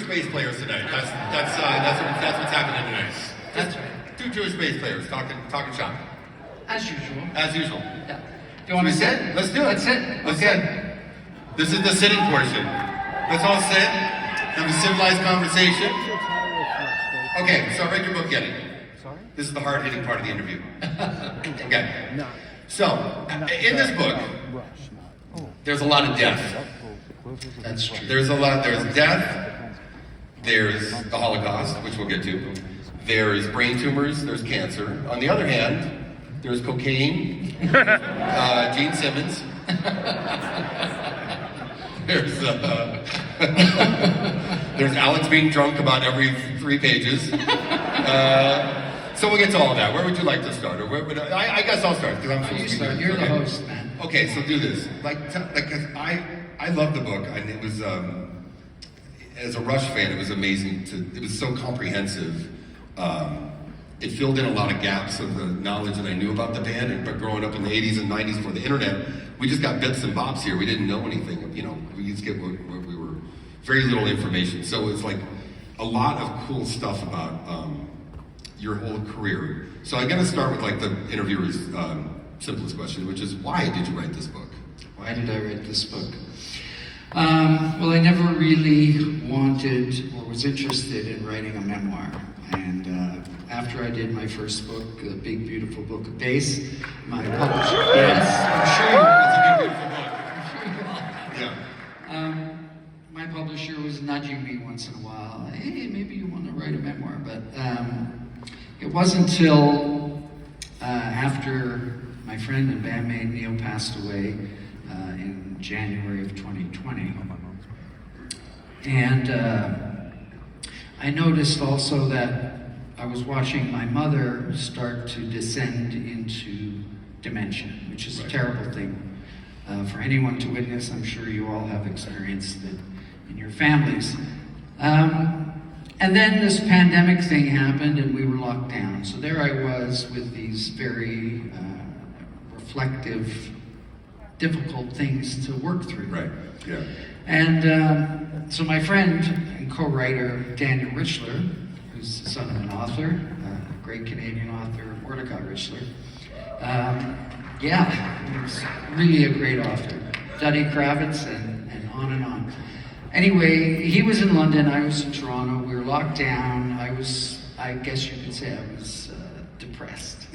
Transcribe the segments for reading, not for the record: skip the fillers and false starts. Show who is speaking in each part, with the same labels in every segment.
Speaker 1: bass players tonight. That's what's happening tonight.
Speaker 2: That's right.
Speaker 1: 2 Jewish bass players talking shop.
Speaker 2: As usual.
Speaker 1: As usual.
Speaker 2: Yeah. Do you want to sit?
Speaker 1: Let's do it.
Speaker 2: Let's sit.
Speaker 1: Let's
Speaker 2: Okay.
Speaker 1: sit. This is the sitting portion. Let's all sit. Have a civilized conversation. Okay, so read your book, Geddy.
Speaker 3: Sorry?
Speaker 1: This is the hard-hitting part of the interview. Okay. So, in this book, there's a lot of death.
Speaker 2: That's true.
Speaker 1: There's death, there's the Holocaust, which we'll get to, there's brain tumors, there's cancer. On the other hand, there's cocaine, Gene Simmons, there's Alex being drunk about every 3 pages. So we'll get to all of that. Where would you like to start? Or I guess I'll start, because I'm supposed to be good.
Speaker 2: You're the host, man.
Speaker 1: Okay, so do this. Cause I love the book, and it was, as a Rush fan, it was amazing. It was so comprehensive. It filled in a lot of gaps of the knowledge that I knew about the band, but growing up in the 80s and 90s before the internet, we just got bits and bops here. We didn't know anything. We just get where we were, very little information. So it's like a lot of cool stuff about your whole career. So I'm gonna start with like the interviewer's simplest question, which is, why did you write this book?
Speaker 2: Why did I write this book? Well, I never really wanted or was interested in writing a memoir. And after I did my first book, The Big Beautiful Book of Bass, my publisher, yes, I'm sure you will.
Speaker 1: Yeah.
Speaker 2: My publisher was nudging me once in a while, hey, maybe you want to write a memoir. But it wasn't until after my friend and bandmate Neil passed away in January of 2020. And I noticed also that I was watching my mother start to descend into dementia, which is a terrible thing for anyone to witness. I'm sure you all have experienced it in your families. And then this pandemic thing happened and we were locked down. So there I was with these very reflective, difficult things to work through.
Speaker 1: Right, yeah.
Speaker 2: And so my friend and co-writer Daniel Richler, who's the son of an author, a great Canadian author, Mordecai Richler, he was really a great author. Duddy Kravitz and on and on. Anyway, he was in London, I was in Toronto, we were locked down. I guess you could say I was depressed.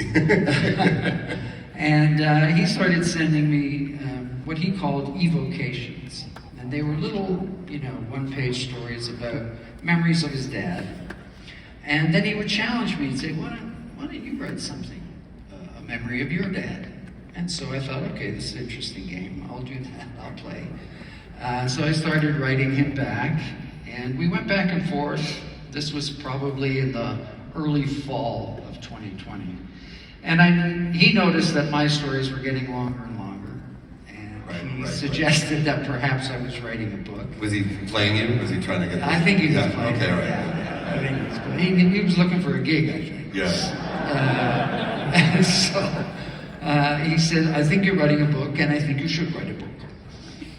Speaker 2: And he started sending me what he called evocations. And they were little, one-page stories about memories of his dad. And then he would challenge me and say, why don't you write something, a memory of your dad? And so I thought, okay, this is an interesting game. I'll do that, I'll play. So I started writing him back, and we went back and forth. This was probably in the early fall of 2020. And he noticed that my stories were getting longer and longer. And he suggested that perhaps I was writing a book.
Speaker 1: Was he playing you? Was he trying to get...
Speaker 2: I think he was playing.
Speaker 1: Okay, right.
Speaker 2: Yeah, I think he was playing. He was looking for a gig, I think.
Speaker 1: Yes.
Speaker 2: So he said, I think you're writing a book, and I think you should write a book.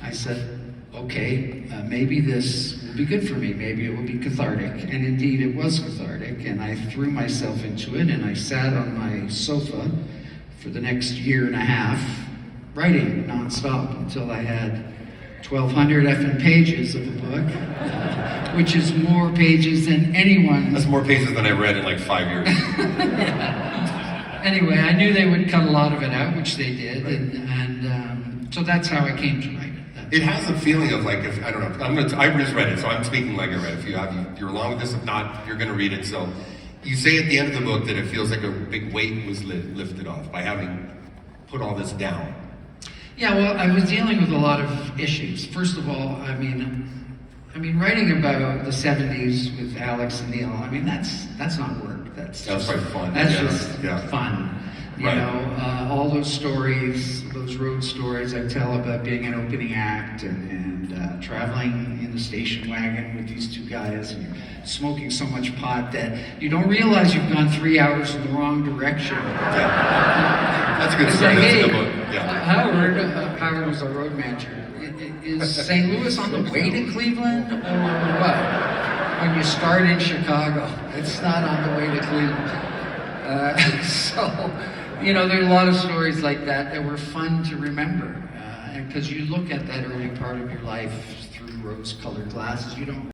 Speaker 2: I said, okay, maybe this will be good for me. Maybe it will be cathartic. And indeed, it was cathartic. And I threw myself into it, and I sat on my sofa for the next year and a half, writing nonstop until I had 1,200 effing pages of a book, which is more pages than anyone.
Speaker 1: That's more pages than I read in like 5 years.
Speaker 2: Anyway, I knew they would cut a lot of it out, which they did, right. And so that's how I came to write it.
Speaker 1: It has a feeling of like, I don't know, I just read it, so I'm speaking like I read it. If you're along with this, if not, you're gonna read it. So you say at the end of the book that it feels like a big weight was lifted off by having put all this down.
Speaker 2: Yeah, well, I was dealing with a lot of issues. First of all, I mean, writing about the 70s with Alex and Neil, that's not work. That's
Speaker 1: quite fun.
Speaker 2: That's just fun. You
Speaker 1: right.
Speaker 2: know, all those stories, those road stories I tell about being an opening act and traveling in the station wagon with these two guys and smoking so much pot that you don't realize you've gone 3 hours in the wrong direction.
Speaker 1: Yeah. That's a good story. That's a good book. Yeah.
Speaker 2: Howard was our road manager. Is St. Louis on the way to Cleveland or what? when you start in Chicago. It's not on the way to Cleveland. So, you know, there are a lot of stories like that were fun to remember. Because you look at that early part of your life through rose-colored glasses, you don't